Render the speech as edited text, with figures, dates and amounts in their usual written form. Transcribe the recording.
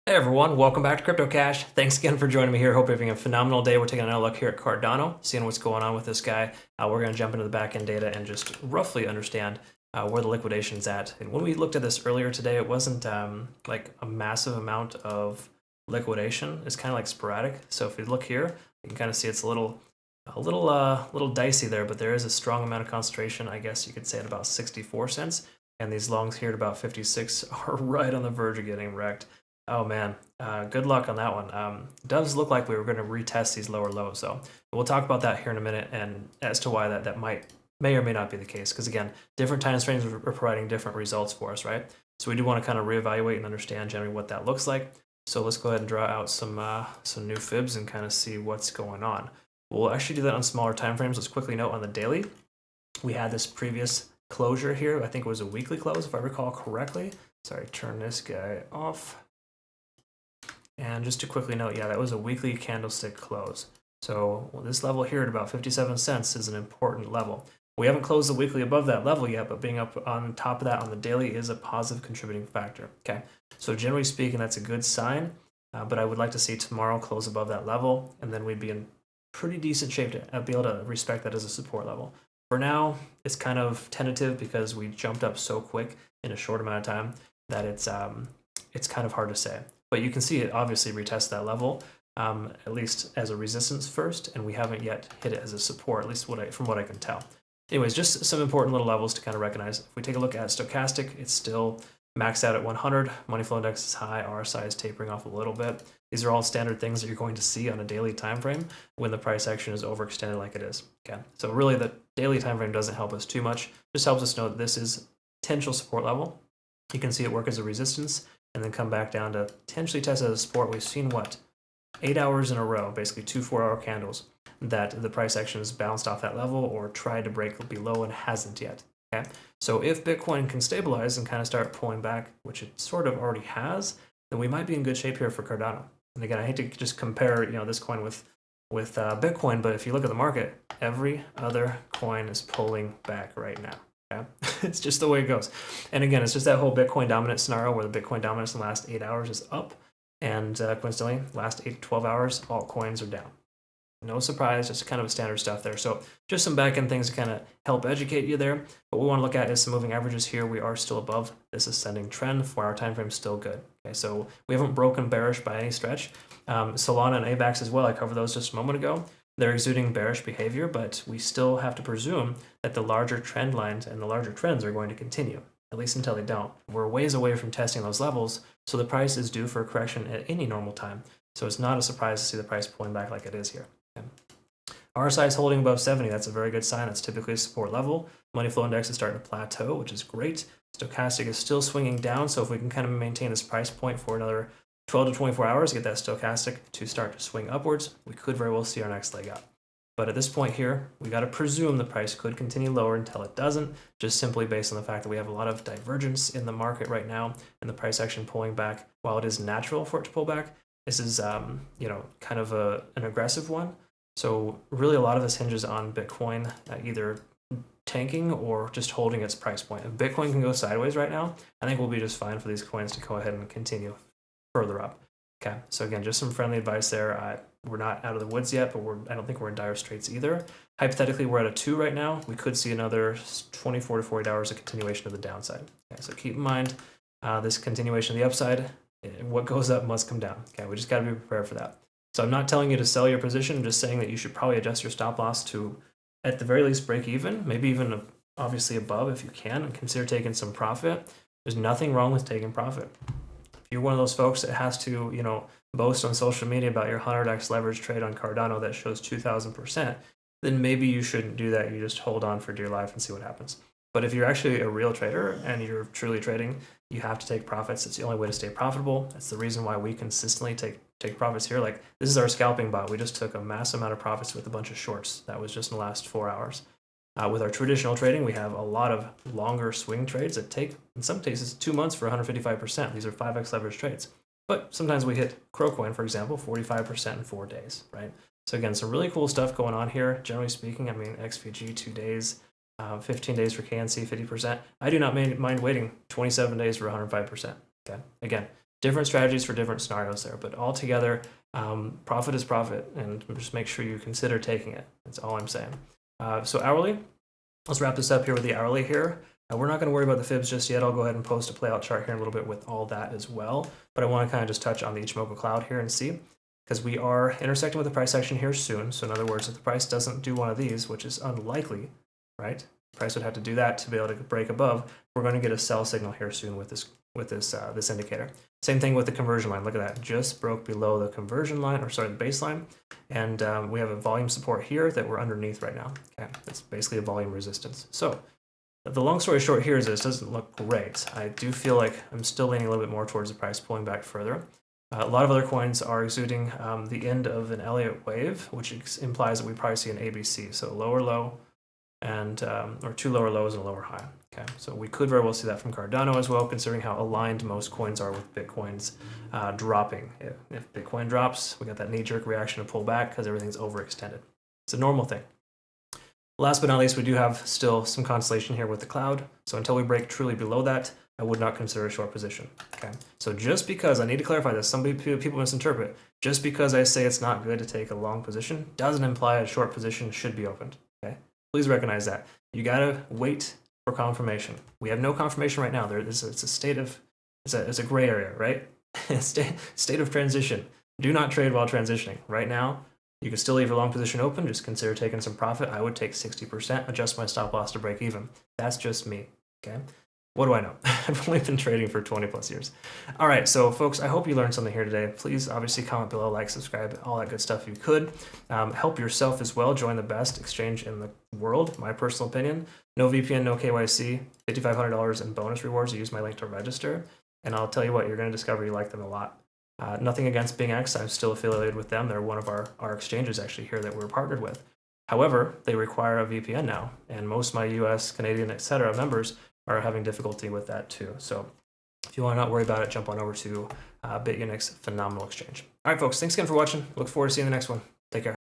Hey everyone, welcome back to Crypto Cash. Thanks again for joining me here. Hope you're having a phenomenal day. We're taking another look here at Cardano, seeing what's going on with this guy. We're going to jump into the back end data and just roughly understand where the liquidation's at. And when we looked at this earlier today, it wasn't like a massive amount of liquidation. It's kind of like sporadic. So if you look here, you can kind of see it's a little dicey there, but there is a strong amount of concentration. I guess you could say at about 64 cents. And these longs here at about 56 are right on the verge of getting wrecked. Oh man, good luck on that one. It does look like we were going to retest these lower lows though. We'll talk about that here in a minute and as to why that may or may not be the case. Because again, different time frames are providing different results for us, right? So we do want to kind of reevaluate and understand generally what that looks like. So let's go ahead and draw out some new fibs and kind of see what's going on. We'll actually do that on smaller time frames. Let's quickly note on the daily, we had this previous closure here. I think it was a weekly close if I recall correctly. Sorry, turn this guy off. And just to quickly note, yeah, that was a weekly candlestick close. So this level here at about 57 cents is an important level. We haven't closed the weekly above that level yet, but being up on top of that on the daily is a positive contributing factor. Okay, so generally speaking, that's a good sign, but I would like to see tomorrow close above that level, and then we'd be in pretty decent shape to be able to respect that as a support level. For now, it's kind of tentative because we jumped up so quick in a short amount of time that it's kind of hard to say. But you can see it obviously retest that level, at least as a resistance first, and we haven't yet hit it as a support, at least from what I can tell. Anyways, just some important little levels to kind of recognize. If we take a look at stochastic, it's still maxed out at 100. Money flow index is high. RSI is tapering off a little bit. These are all standard things that you're going to see on a daily time frame when the price action is overextended like it is. Okay, so really the daily time frame doesn't help us too much. Just helps us know that this is potential support level. You can see it work as a resistance and then come back down to potentially test as a support. We've seen what? 8 hours in a row, basically 2 4-hour candles, that the price action has bounced off that level or tried to break below and hasn't yet. Okay, so if Bitcoin can stabilize and kind of start pulling back, which it sort of already has, then we might be in good shape here for Cardano. And again, I hate to just compare, this coin with Bitcoin, but if you look at the market, every other coin is pulling back right now. Yeah, it's just the way it goes. And again, it's just that whole Bitcoin dominance scenario where the Bitcoin dominance in the last 8 hours is up, and coincidentally, last 8 to 12 hours, altcoins are down. No surprise, just kind of standard stuff there. So just some back-end things to kind of help educate you there. What we want to look at is some moving averages here. We are still above this ascending trend. 4-hour time frame is still good. Okay, so we haven't broken bearish by any stretch. Solana and AVAX as well, I covered those just a moment ago. They're exuding bearish behavior, but we still have to presume that the larger trend lines and the larger trends are going to continue, at least until they don't. We're ways away from testing those levels, so the price is due for a correction at any normal time. So it's not a surprise to see the price pulling back like it is here. Okay. RSI is holding above 70. That's a very good sign. That's typically a support level. Money flow index is starting to plateau, which is great. Stochastic is still swinging down, so if we can kind of maintain this price point for another 12 to 24 hours, get that stochastic to start to swing upwards, we could very well see our next leg up. But at this point here, we got to presume the price could continue lower until it doesn't, just simply based on the fact that we have a lot of divergence in the market right now and the price action pulling back. While it is natural for it to pull back, this is kind of an aggressive one. So really a lot of this hinges on Bitcoin either tanking or just holding its price point. If Bitcoin can go sideways right now, I think we'll be just fine for these coins to go ahead and continue further up. Okay, so again, just some friendly advice there. We're not out of the woods yet, but I don't think we're in dire straits either. Hypothetically, we're at a 2 right now. We could see another 24 to 48 hours of continuation of the downside. Okay, so keep in mind this continuation of the upside. What goes up must come down. Okay, we just got to be prepared for that. So I'm not telling you to sell your position. I'm just saying that you should probably adjust your stop loss to, at the very least, break even, maybe even obviously above if you can, and consider taking some profit. There's nothing wrong with taking profit. If you're one of those folks that has to, boast on social media about your 100x leverage trade on Cardano that shows 2,000%, then maybe you shouldn't do that. You just hold on for dear life and see what happens. But if you're actually a real trader and you're truly trading, you have to take profits. It's the only way to stay profitable. That's the reason why we consistently take profits here. Like, this is our scalping bot. We just took a massive amount of profits with a bunch of shorts. That was just in the last 4 hours. With our traditional trading, we have a lot of longer swing trades that take, in some cases, 2 months for 155%. These are 5x leverage trades. But sometimes we hit Crowcoin, for example, 45% in 4 days, right? So again, some really cool stuff going on here. Generally speaking, I mean, XVG 2 days, 15 days for KNC, 50%. I do not mind waiting 27 days for 105%. Okay, again, different strategies for different scenarios there, but altogether, profit is profit, and just make sure you consider taking it. That's all I'm saying. So hourly, let's wrap this up here with the hourly here. We're not going to worry about the fibs just yet. I'll go ahead and post a playout chart here in a little bit with all that as well. But I want to kind of just touch on the Ichimoku cloud here and see, because we are intersecting with the price action here soon. So in other words, if the price doesn't do one of these, which is unlikely, right? The price would have to do that to be able to break above. We're going to get a sell signal here soon with this indicator. Same thing with the conversion line. Look at that, just broke below the conversion line, or sorry, the baseline, and we have a volume support here that we're underneath right now. Okay, that's basically a volume resistance. So the long story short here is this doesn't look great. I do feel like I'm still leaning a little bit more towards the price pulling back further. A lot of other coins are exuding the end of an Elliott Wave, which implies that we probably see an ABC, so lower low, and or two lower lows and a lower high. Okay, so we could very well see that from Cardano as well, considering how aligned most coins are with Bitcoin's dropping. If Bitcoin drops, we got that knee-jerk reaction to pull back because everything's overextended. It's a normal thing. Last but not least, we do have still some constellation here with the cloud. So until we break truly below that, I would not consider a short position. Okay, so just because, I need to clarify this, people misinterpret, just because I say it's not good to take a long position doesn't imply a short position should be opened. Okay, please recognize that. You gotta wait for confirmation. We have no confirmation right now. It's a state of, it's a gray area, right? state of transition. Do not trade while transitioning. Right now, you can still leave your long position open. Just consider taking some profit. I would take 60%, adjust my stop loss to break even. That's just me, okay? What do I know? I've only been trading for 20 plus years. All right, so folks, I hope you learned something here today. Please obviously comment below, like, subscribe, all that good stuff if you could. Help yourself as well. Join the best exchange in the world, my personal opinion. No VPN, no KYC, $5,500 in bonus rewards. Use my link to register. And I'll tell you what, you're going to discover you like them a lot. Nothing against BingX. I'm still affiliated with them. They're one of our exchanges actually here that we're partnered with. However, they require a VPN now, and most of my US, Canadian, etc. members are having difficulty with that too. So if you want to not worry about it, jump on over to Bitunix. Phenomenal exchange. All right, folks, thanks again for watching. Look forward to seeing the next one. Take care.